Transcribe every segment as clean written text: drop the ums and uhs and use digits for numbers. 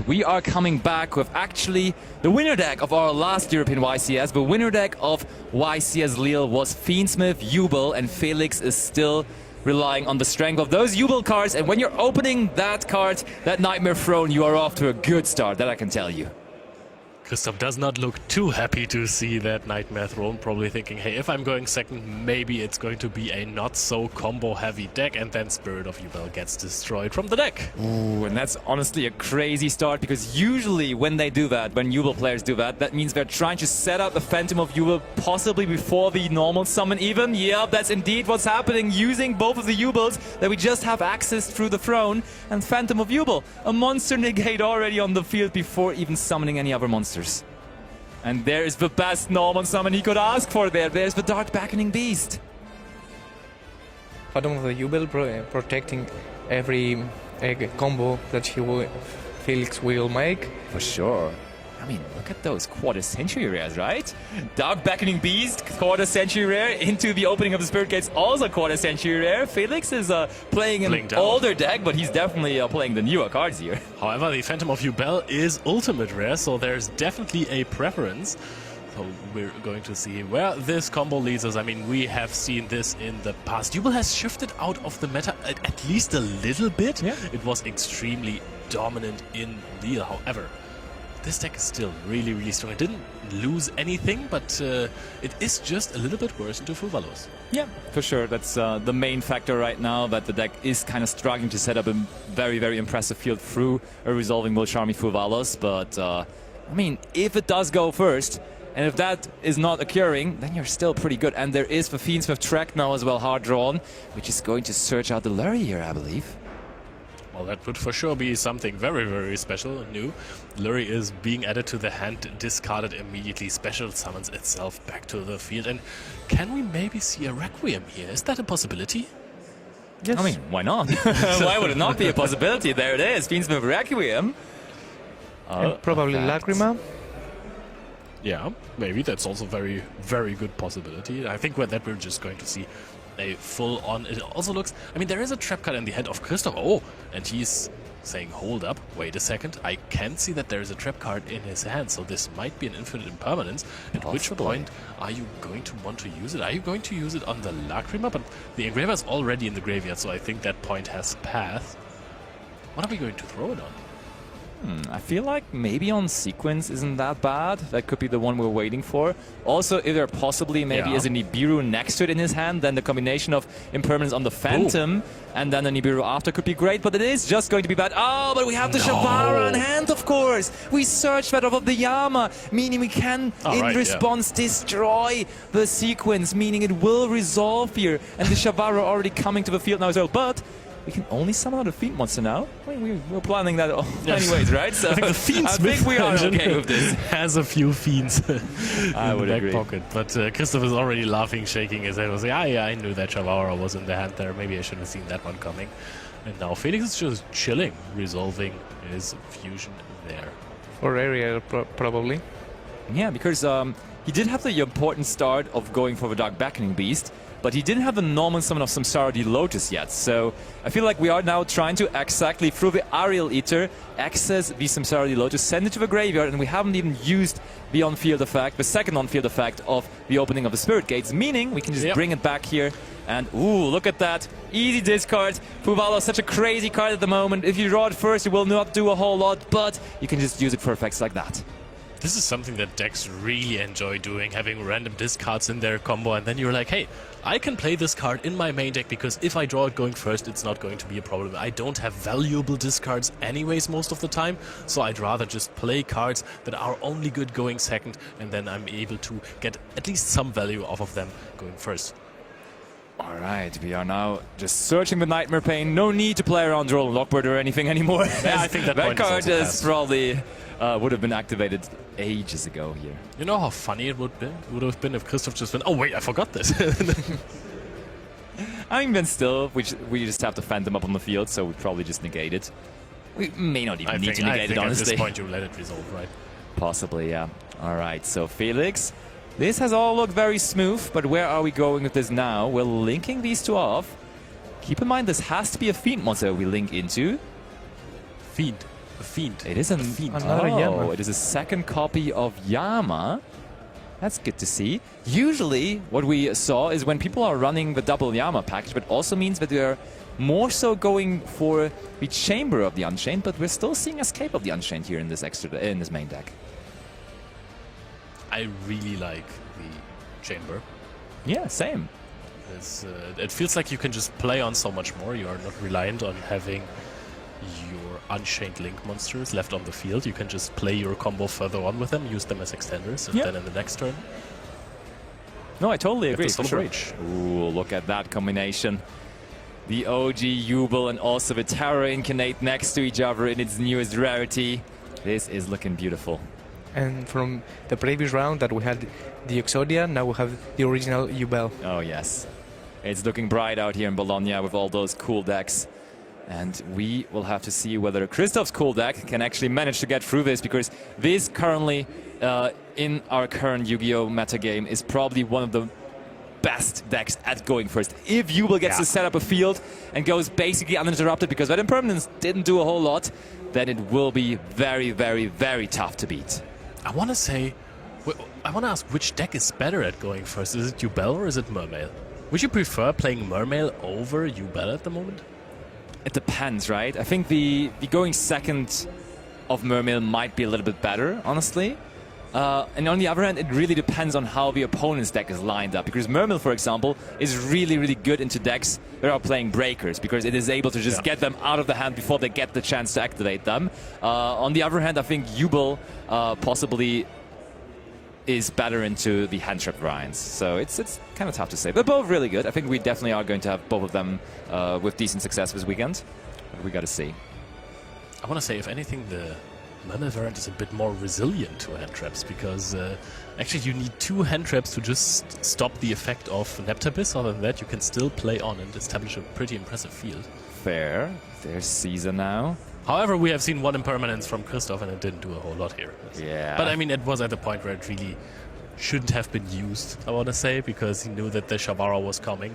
we are coming back with actually the winner deck of our last European YCS. The winner deck of YCS Lille was Fiendsmith, Yubel, and Felix is still relying on the strength of those Yubel cards. And when you're opening that card, that Nightmare Throne, you are off to a good start, that I can tell you. Christoph does not look too happy to see that Nightmare Throne, probably thinking, hey, if I'm going second, maybe it's going to be a not-so-combo-heavy deck, and then Spirit of Yubel gets destroyed from the deck. Ooh, and that's honestly a crazy start, because usually when they do that, when Yubel players do that, that means they're trying to set up a Phantom of Yubel possibly before the normal summon even. Yeah, that's indeed what's happening, using both of the Yubels that we just have access through the throne, and Phantom of Yubel, a monster negate already on the field before even summoning any other monster. And there is the best normal summon he could ask for there. There's the Dark Beckoning Beast. Phantom of the Yubel protecting every combo that Felix will make. For sure. I mean, look at those quarter-century rares, right? Dark Beckoning Beast, quarter-century rare, into the opening of the Spirit Gates, also quarter-century rare. Felix is playing an older deck, but he's definitely playing the newer cards here. However, the Phantom of Yubel is ultimate rare, so there's definitely a preference. So we're going to see where this combo leads us. I mean, we have seen this in the past. Yubel has shifted out of the meta at least a little bit. Yeah. It was extremely dominant in Lille, however. This deck is still really, really strong. It didn't lose anything, but it is just a little bit worse into Fuvalos. Yeah, for sure. That's the main factor right now, that the deck is kind of struggling to set up a very, very impressive field through a resolving Wilcharmi Fuvalos. But, I mean, if it does go first, and if that is not occurring, then you're still pretty good. And there is the Fiendsmith track now as well, hard drawn, which is going to search out the Lurry here, I believe. Well, that would for sure be something very, very special, new. Lurry is being added to the hand, discarded immediately, special summons itself back to the field. And can we maybe see a Requiem here? Is that a possibility? Yes. I mean, why not? Why would it not be a possibility? There it is, Fiendsmith Requiem. Probably Lacrima. Yeah, maybe. That's also very, very good possibility. I think that we're just going to see a full-on... It also looks... I mean, there is a trap card in the hand of Christoph. Oh, and he's saying, hold up, wait a second. I can see that there is a trap card in his hand, so this might be an infinite impermanence. At which point are you going to want to use it? Are you going to use it on the Lacrima? But the Engraver is already in the graveyard, so I think that point has passed. What are we going to throw it on? I feel like maybe on Sequence isn't that bad. That could be the one we're waiting for. Also, if there possibly maybe is a Nibiru next to it in his hand, then the combination of impermanence on the Phantom and then the Nibiru after could be great, but it is just going to be bad. Oh, but we have the Shavara in hand, of course. We search that off of the Yama, meaning we can, in response, destroy the Sequence, meaning it will resolve here. And the Shavara already coming to the field now as well, but we can only summon out a Fiend monster now. I mean, we're planning that anyways, right? So I think the Fiendsmith we are okay with this. Has a few Fiends in the back pocket. But Christoph is already laughing, shaking his head. Was like, yeah, I knew that Shavara was in the hand there. Maybe I should have seen that one coming. And now Felix is just chilling, resolving his fusion there. For Ariel, probably. Yeah, because he did have the important start of going for the Dark Beckoning Beast, but he didn't have the normal summon of Samsara the Lotus yet. So I feel like we are now trying to exactly, through the Ariel Eater, access the Samsara the Lotus, send it to the graveyard, and we haven't even used the on-field effect, the second on-field effect of the opening of the Spirit Gates, meaning we can just bring it back here. And ooh, look at that. Easy discard. Fuvalos, such a crazy card at the moment. If you draw it first, it will not do a whole lot, but you can just use it for effects like that. This is something that decks really enjoy doing, having random discards in their combo, and then you're like, hey, I can play this card in my main deck because if I draw it going first, it's not going to be a problem. I don't have valuable discards anyways most of the time, so I'd rather just play cards that are only good going second, and then I'm able to get at least some value off of them going first. Alright, we are now just searching the Nightmare Pain. No need to play around Roll and Lockbird or anything anymore. Yeah, I think that card is probably would have been activated ages ago here. You know how funny it would have been if Christoph just went, oh wait, I forgot this. I mean, then still, we just have to Phantom up on the field, so we probably just negate it. We may not even need to negate it, honestly. At this point you let it resolve, right? Possibly, yeah. Alright, so Felix, this has all looked very smooth, but where are we going with this now? We're linking these two off. Keep in mind, this has to be a Fiend monster we link into. Fiend. A Fiend. It is a Fiend. Another Yama. It is a second copy of Yama. That's good to see. Usually, what we saw is when people are running the double Yama package, but also means that they're more so going for the Chamber of the Unchained, but we're still seeing Escape of the Unchained here in this main deck. I really like the Chamber. Yeah, same. It feels like you can just play on so much more. You are not reliant on having your Unchained Link monsters left on the field. You can just play your combo further on with them, use them as extenders, and then in the next turn. No, I totally agree. For Sure. sure. Ooh, look at that combination. The OG Yubel and also the Terra Incarnate next to each other in its newest rarity. This is looking beautiful. And from the previous round that we had the Exodia, now we have the original Yubel. Oh, yes. It's looking bright out here in Bologna with all those cool decks. And we will have to see whether Christoph's cool deck can actually manage to get through this, because this currently, in our current Yu-Gi-Oh! Metagame, is probably one of the best decks at going first. If Yubel gets to set up a field and goes basically uninterrupted, because that Impermanence didn't do a whole lot, then it will be very, very, very tough to beat. I want to ask, which deck is better at going first? Is it Yubel or is it Mermail? Would you prefer playing Mermail over Yubel at the moment? It depends, right? I think the going second of Mermail might be a little bit better, honestly. And on the other hand, it really depends on how the opponent's deck is lined up. Because Mermail, for example, is really, really good into decks that are playing breakers, because it is able to just get them out of the hand before they get the chance to activate them. On the other hand, I think Yubel possibly is better into the hand trap variants. So it's kind of tough to say. They're both really good. I think we definitely are going to have both of them with decent success this weekend. But we got to see. I want to say, if anything, the Mermail variant is a bit more resilient to hand traps, because actually you need 2 hand traps to just stop the effect of Neptabis. Other than that, you can still play on and establish a pretty impressive field. Fair. There's Caesar now. However, we have seen 1 Impermanence from Christoph, and it didn't do a whole lot here. Yeah. But I mean, it was at the point where it really shouldn't have been used, I want to say, because he knew that the Shavara was coming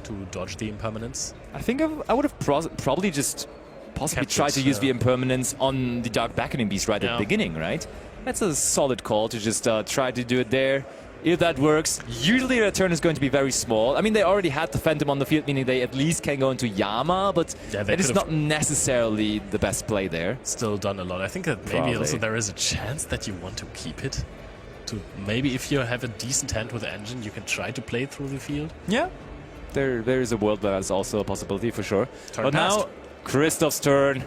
to dodge the Impermanence. I think I would have probably just possibly Kept tried it, to use the Impermanence on the Dark Beckoning Beast right at the beginning, right? That's a solid call to just try to do it there. If that works, usually their turn is going to be very small. I mean, they already had the Phantom on the field, meaning they at least can go into Yama, but it is not necessarily the best play there. Still done a lot. I think that maybe also there is a chance that you want to keep it. To maybe if you have a decent hand with the engine, you can try to play through the field. Yeah, there is a world that is also a possibility for sure. But now, Christoph's turn.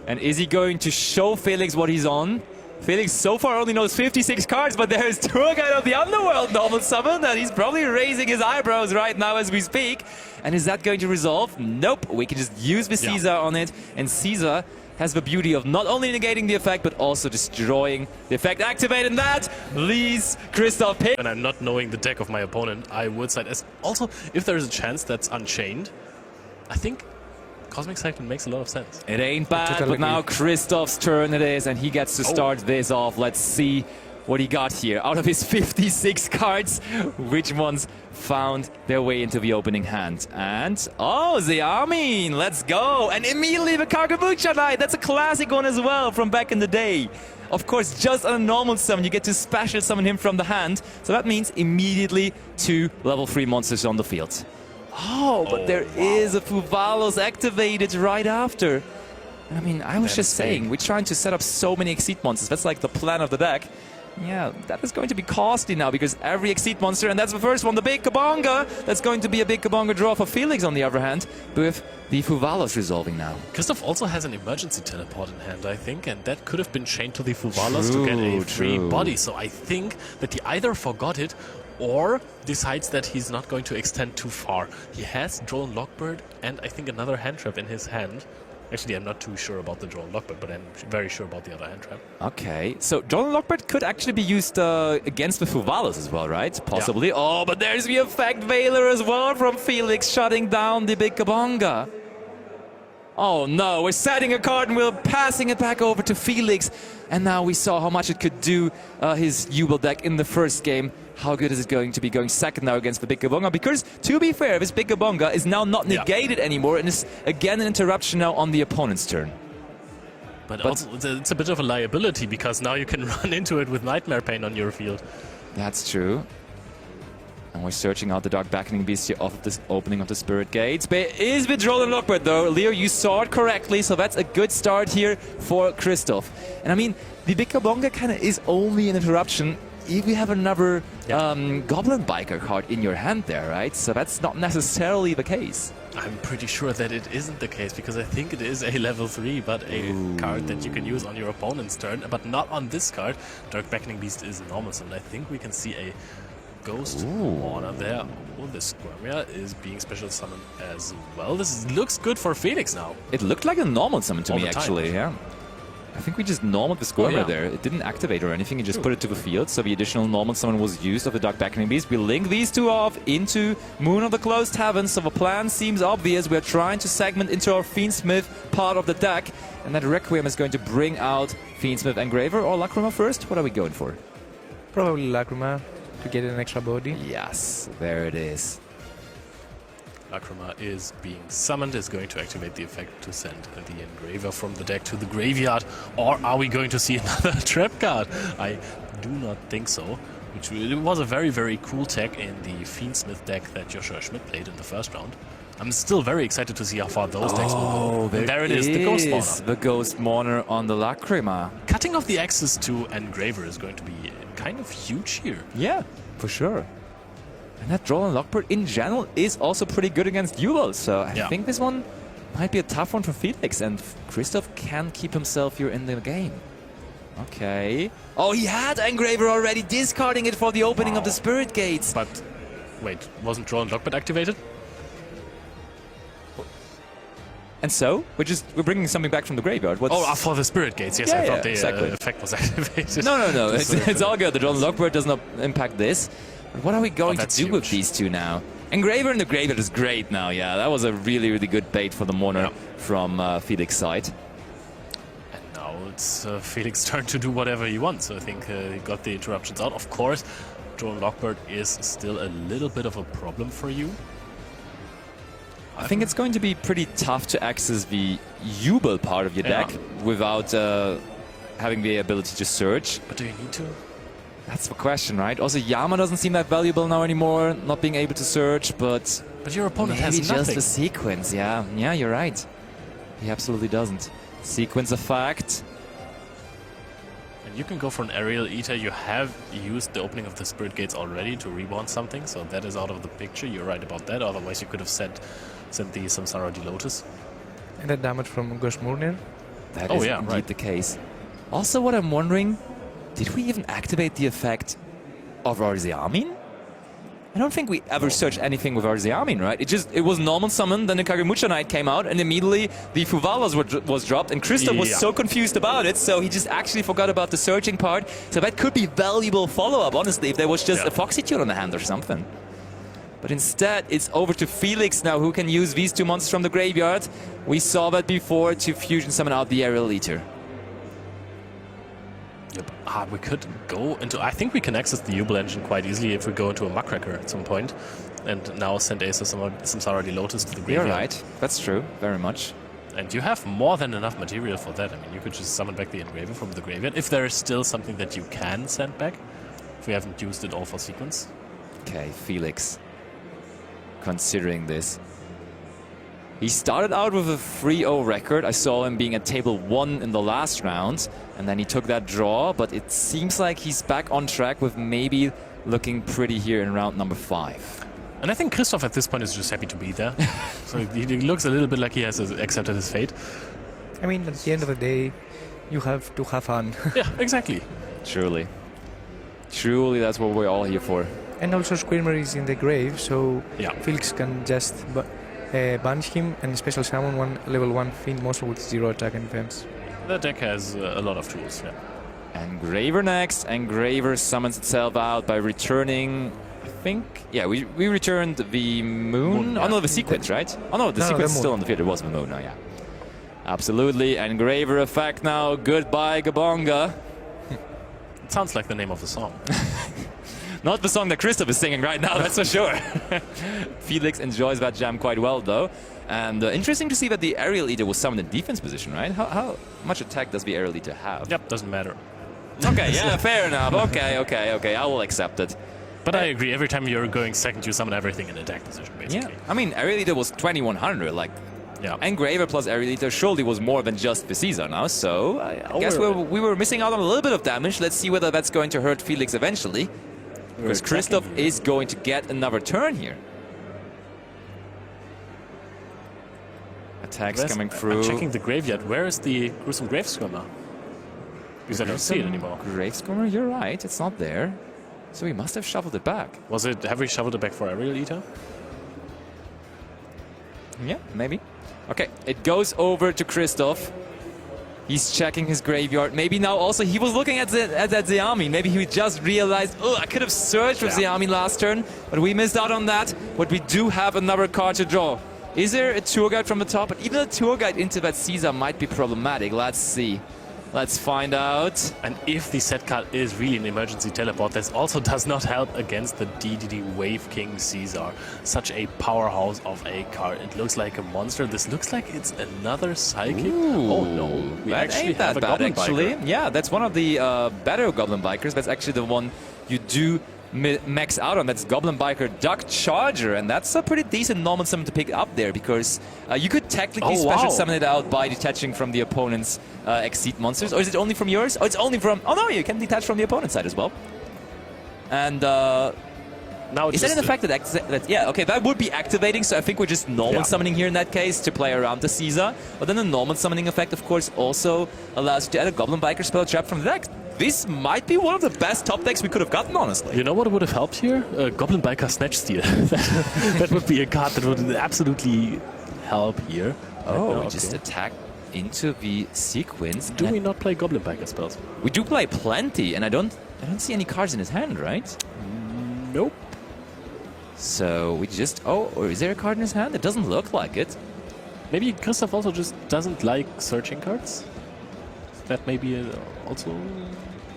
And is he going to show Felix what he's on? Felix so far only knows 56 cards, but there is Tour Guide of the Underworld normal summon, and he's probably raising his eyebrows right now as we speak. And is that going to resolve? Nope. We can just use the Caesar on it, and Caesar has the beauty of not only negating the effect, but also destroying the effect. Activating that leaves Christoph pick. And I'm not knowing the deck of my opponent, I would side as. Also, if there is a chance that's Unchained, I think Cosmic Cyclone makes a lot of sense. It ain't bad, but now Christoph's turn it is, and he gets to start this off. Let's see what he got here. Out of his 56 cards, which ones found their way into the opening hand? And, the Armin, let's go! And immediately the Kagabucha Knight, that's a classic one as well from back in the day. Of course, just on a normal summon, you get to special summon him from the hand. So that means immediately 2 level 3 monsters on the field. But there is a Fuvalos activated right after. I mean, I was just saying, we're trying to set up so many Exceed monsters. That's like the plan of the deck. Yeah, that is going to be costly now, because every Exceed monster, and that's the first one, the Big Kabonga. That's going to be a Big Kabonga draw for Felix on the other hand, with the Fuvalos resolving now. Christoph also has an emergency teleport in hand, I think, and that could have been chained to the Fuvalos to get a free body. So I think that he either forgot it or decides that he's not going to extend too far. He has Drone Lockbird and I think another hand trap in his hand. Actually, I'm not too sure about the Drone Lockbird, but I'm very sure about the other hand trap. Okay, so Drone Lockbird could actually be used against the Fuvalos as well, right? Possibly. Yeah. Oh, but there's the Effect Veiler as well from Felix, shutting down the Big Kabonga. Oh no, we're setting a card and we're passing it back over to Felix. And now we saw how much it could do his Yubel deck in the first game. How good is it going to be going second now against the Big Kabonga? Because, to be fair, this Big Kabonga is now not negated anymore and is again an interruption now on the opponent's turn. But also, it's a bit of a liability, because now you can run into it with Nightmare Pain on your field. That's true. And we're searching out the Dark Beckoning Beast here off of this opening of the Spirit Gates. But it is with Roland Lockbird though. Leo, you saw it correctly, so that's a good start here for Christoph. And I mean, the Big Kabonga kind of is only an interruption if you have another Goblin Biker card in your hand there, right? So that's not necessarily the case. I'm pretty sure that it isn't the case, because I think it is a level 3, but a card that you can use on your opponent's turn, but not on this card. Dark Beckoning Beast is normal, so I think we can see a Ghost Warner there. Oh, the Squirmia is being special summoned as well. This looks good for Felix now. It looked like a normal summon to All me, the time. actually, yeah. I think we just normal the Squirmer there. It didn't activate or anything, you just put it to the field, so the additional normal summon was used of the Dark Beckoning Beast. We link these two off into Moon of the Closed Heavens, so the plan seems obvious. We're trying to segment into our Fiendsmith part of the deck, and that Requiem is going to bring out Fiendsmith Engraver or Lacrima first. What are we going for? Probably Lacrima to get an extra body. Yes, there it is. Lacrima is being summoned, is going to activate the effect to send the Engraver from the deck to the graveyard. Or are we going to see another trap card? I do not think so. It was a very, very cool tech in the Fiendsmith deck that Joshua Schmidt played in the first round. I'm still very excited to see how far those decks will go. And there it is, the Ghost Mourner. The Ghost Mourner on the Lacrima. Cutting off the access to Engraver is going to be kind of huge here. Yeah, for sure. And that Roland Lockbird in general is also pretty good against Yubel, so I think this one might be a tough one for Felix, and Christoph can keep himself here in the game. Okay. Oh, he had Engraver already, discarding it for the opening of the Spirit Gates. But wait, wasn't Roland Lockbird activated? And so, we're bringing something back from the graveyard. For the Spirit Gates, yes, I thought the effect was activated. No, it's all good. The Roland Lockbird does not impact this. But what are we going to do with these two now? Engraver in the graveyard is great now, yeah. That was a really, really good bait for the Mourner from Felix's side. And now it's Felix's turn to do whatever he wants. So I think he got the interruptions out. Of course, Roland Lockbird is still a little bit of a problem for you. I think it's going to be pretty tough to access the Yubel part of your deck without having the ability to search. But do you need to? That's the question, right? Also, Yama doesn't seem that valuable now anymore, not being able to search, but your opponent has maybe nothing. just the sequence, yeah. Yeah, you're right. He absolutely doesn't. Sequence effect. And you can go for an Aerial Eater. You have used the opening of the Spirit Gates already to reborn something, so that is out of the picture. You're right about that. Otherwise, you could have sent the Samsara de Lotus. And the damage from Ghost Mourner. That is indeed the case. Also, what I'm wondering, did we even activate the effect of Arziamin? I don't think we ever searched anything with Arziamin, right? It was normal summon, then the Kagemucha Knight came out, and immediately the Fuvalas was dropped, and Christoph was so confused about it, so he just actually forgot about the searching part. So that could be valuable follow-up, honestly, if there was just a Foxitude on the hand or something. But instead, it's over to Felix now, who can use these two monsters from the graveyard. We saw that before to fusion summon out the Aerial Eater. Yep. We could go into... I think we can access the Yubel engine quite easily if we go into a Muckracker at some point. And now send Ace Samsara de Lotus to the graveyard. You're right. That's true. Very much. And you have more than enough material for that. I mean, you could just summon back the Engraver from the graveyard. If there is still something that you can send back. If we haven't used it all for sequence. Okay, Felix. Considering this. He started out with a 3-0 record. I saw him being at table 1 in the last round, and then he took that draw, but it seems like he's back on track with maybe looking pretty here in round number 5. And I think Christoph at this point is just happy to be there. So he looks a little bit like he has accepted his fate. I mean, at the end of the day, you have to have fun. Yeah, exactly. Truly. Truly, that's what we're all here for. And also Squirmer is in the grave, so yeah. Felix can just banish him and special summon one level 1 Fiend monster with 0 attack and defense. The deck has a lot of tools, yeah. Engraver next. Engraver summons itself out by returning... I think... Yeah, we returned the moon. Oh no, the sequence, right? Oh no, the sequence is still on the field. It was the moon, oh yeah. Absolutely. Engraver effect now. Goodbye, Gabonga. It sounds like the name of the song. Not the song that Christoph is singing right now, that's for sure. Felix enjoys that jam quite well, though. And interesting to see that the Aerial Eater was summoned in defense position, right? How much attack does the Aerial Eater have? Yep, doesn't matter. Okay, yeah, fair enough. Okay, I will accept it. But I agree, every time you're going second, you summon everything in attack position, basically. Yeah, I mean, Aerial Eater was 2100, like, Yeah. Engraver plus Aerial Eater surely was more than just the Caesar now, so I guess we were missing out on a little bit of damage. Let's see whether that's going to hurt Felix eventually. Because Christoph is going to get another turn here. Attacks coming through. I'm checking the graveyard. Where is the Gruesome Grave Swimmer? Because I don't see it anymore. Grave Scummer, you're right, it's not there. So we must have shuffled it back. Have we shuffled it back for Aerial Eater? Yeah, maybe. Okay, it goes over to Christoph. He's checking his graveyard. Maybe now also he was looking at the army. Maybe he just realized, oh, I could have searched with the army last turn, but we missed out on that. But we do have another card to draw. Is there a tour guide from the top? But even a tour guide into that Caesar might be problematic. Let's see. Let's find out. And if the set card is really an emergency teleport, this also does not help against the DDD Wave King Caesar. Such a powerhouse of a card. It looks like a monster. This looks like it's another Psychic. Ooh, oh no, we actually ain't have that a bad, Goblin actually. Biker. Yeah, that's one of the better Goblin Bikers. That's actually the one you do max out on. That's Goblin Biker Duck Charger, and that's a pretty decent normal summon to pick up there, because you could technically special summon it out by detaching from the opponent's Exceed monsters. Or is it only from yours? Oh, it's only from... Oh no, you can detach from the opponent's side as well. And Now is that an effect that yeah, okay, that would be activating, so I think we're just normal summoning here in that case to play around the Caesar. But then the normal summoning effect, of course, also allows you to add a Goblin Biker spell trap from the deck. This might be one of the best top decks we could have gotten, honestly. You know what would have helped here? Goblin Biker Snatch Steal. That would be a card that would absolutely help here. Oh, we just attack into the sequence. Do we not play Goblin Biker spells? We do play plenty, and I don't see any cards in his hand, right? Nope. So we just... Oh, or is there a card in his hand? It doesn't look like it. Maybe Christoph also just doesn't like searching cards? That may be also...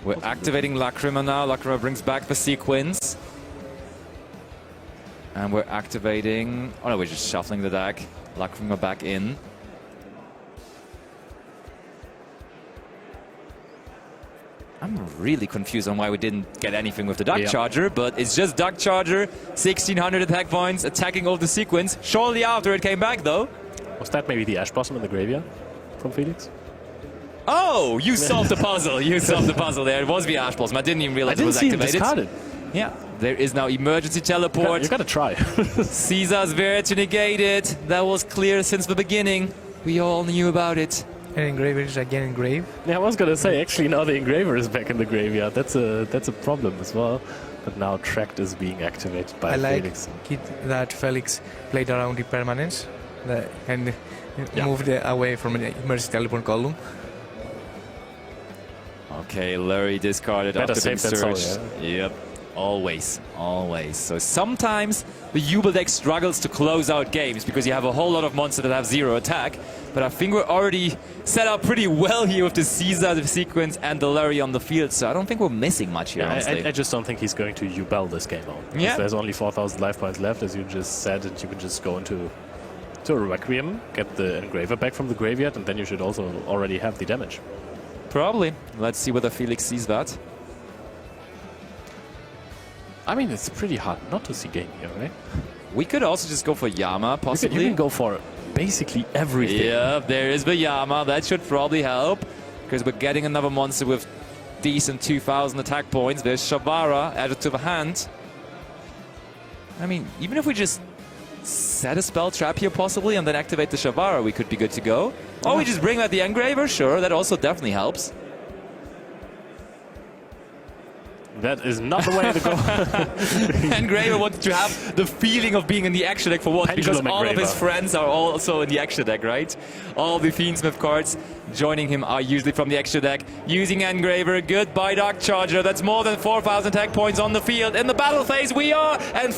We're activating Lacrima now. Lacrima brings back the sequence. And we're activating... Oh no, we're just shuffling the deck. Lacrima back in. I'm really confused on why we didn't get anything with the Duck Charger, but it's just Duck Charger, 1600 attack points, attacking all the sequence. Shortly after it came back, though. Was that maybe the Ash Blossom in the graveyard from Felix? Oh, you solved the puzzle. You solved the puzzle there. It was the Ash Blossom. I didn't even realize it was activated. Discarded. Yeah, there is now emergency teleport. You gotta try. Caesar's there to negate it. That was clear since the beginning. We all knew about it. And Engraver is again engraved. Yeah, I was gonna say, actually now the Engraver is back in the graveyard. That's a problem as well. But now Tract is being activated by Felix. I like that Felix played around the permanence and moved away from the emergency teleport column. Okay, Larry discarded Better after being safe than searched. sorry, Yep, always, always. So sometimes the Yubel deck struggles to close out games because you have a whole lot of monsters that have 0 attack. But I think we're already set up pretty well here with the Caesar, the sequence, and the Larry on the field. So I don't think we're missing much here, honestly. I just don't think he's going to Yubel this game out. Yeah. There's only 4,000 life points left, as you just said, and you can just go into a Requiem, get the Engraver back from the graveyard, and then you should also already have the damage. Probably. Let's see whether Felix sees that. I mean, it's pretty hard not to see game here, right? We could also just go for Yama, possibly. You can go for basically everything. Yeah, there is the Yama. That should probably help, because we're getting another monster with decent 2,000 attack points. There's Shavara added to the hand. I mean, even if we just set a spell trap here possibly and then activate the Shavara, we could be good to go. Or we just bring out the Engraver, sure, that also definitely helps. That is not the way to go. Engraver wanted to have the feeling of being in the extra deck for what? Because all of his friends are also in the extra deck, right? All the Fiendsmith cards joining him are usually from the extra deck. Using Engraver, goodbye Dark Charger. That's more than 4,000 attack points on the field. In the battle phase we are, and